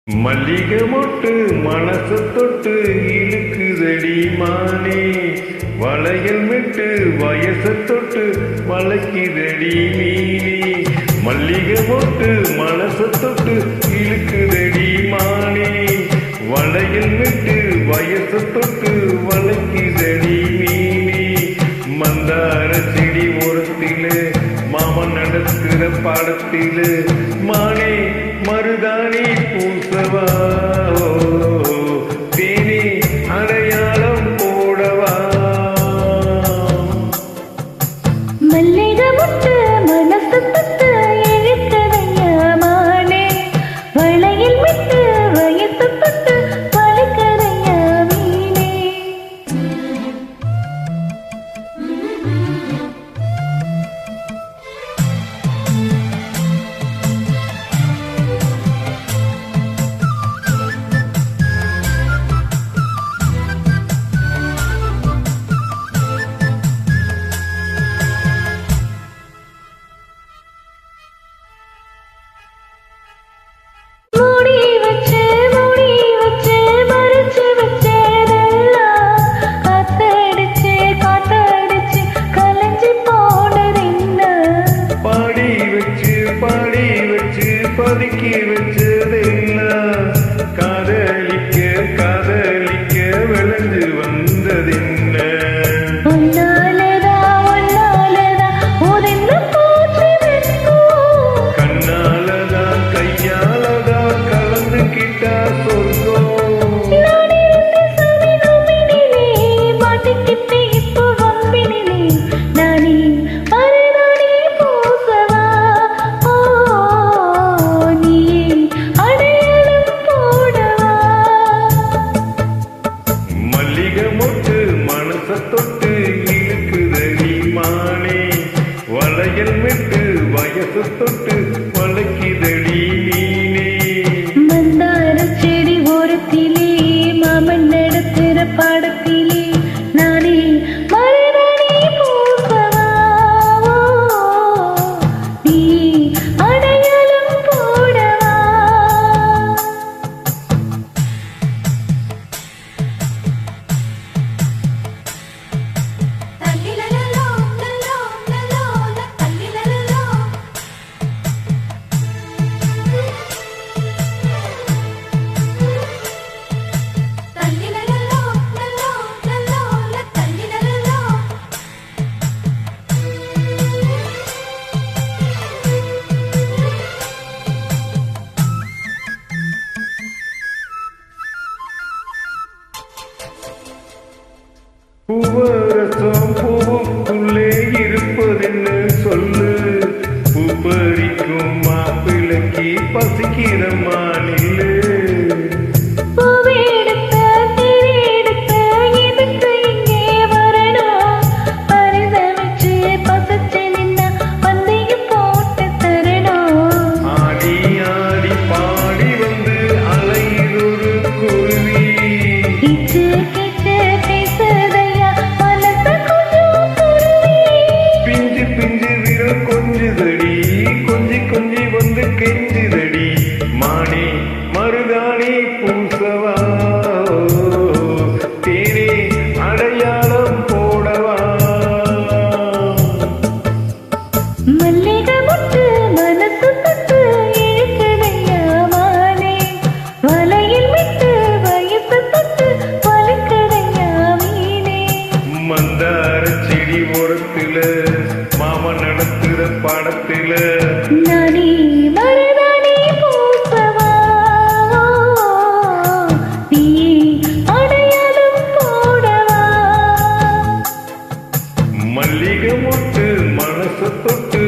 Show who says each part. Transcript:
Speaker 1: மல்லிகை மொட்டு மனச தொட்டு இழுக்குதடி மானே, வளையல் மெட்டு வயச தொட்டு வளைக்குதடி மீனே. மல்லிகை மொட்டு மனச தொட்டு இழுக்குதடி மானே, வளையல் மெட்டு வயச தொட்டு வளைக்குதடி மீனே. மந்தார செடி ஓரத்திலே மாமன் நடக்கிற பாடத்திலே மானே மருதாணி பூசவா, தேனி அடையாளம் போடவா.
Speaker 2: மல்லிகை மொட்டு மனசு தொட்டு இழுக்குதையா மானே, வளையல் மெட்டு வயசு தொட்டு வளைக்குதையா மீனே.
Speaker 1: பதுக்கி வச்சதெல்லாம் காதலிக்க காதலிக்க விளைஞ்சு வந்ததென்ன. கண்ணாலதான் கையாலதான் கலந்துக்கிட்டா சொர்க்கம். தொட்டு இழுக்குதடி மானே, வளையல் மெட்டு வயசு தொட்டு வளைக்குதடி மீனே.
Speaker 2: மந்தார செடி ஓரத்திலே மாமன் நடத்துற பாடத்திலே நானே மருதாணி பூசவா, நீ அடையாளம் போடவா.
Speaker 1: பூவரசம் பூவுக்குள்ளே இருப்பதென்னு சொல்லு, பூ பறிக்கும் மாப்பிள்ளைக்கு பசிக்கிற மாநில. ஆடி ஆடி பாடி வந்து அலையிலொரு குருவி. கொஞ்சுதடி கொஞ்சி கொஞ்சி வந்து கெஞ்சுதடி மானே மருதாணி பூசவா, தேனே அடையாளம் போடவா.
Speaker 2: மல்லிகை மொட்டு மனசு தொட்டு இழுக்குதையா மானே, வளையல் மெட்டு வயசு தொட்டு வளைக்குதையா மீனே.
Speaker 1: மந்தார செடி ஓரத்தில மாமன் நடத்துற பாடத்தில
Speaker 2: நானே மருதாணி பூசவா, நீ அடையாளம் போடவா.
Speaker 1: மல்லிகை மொட்டு மனச தொட்டு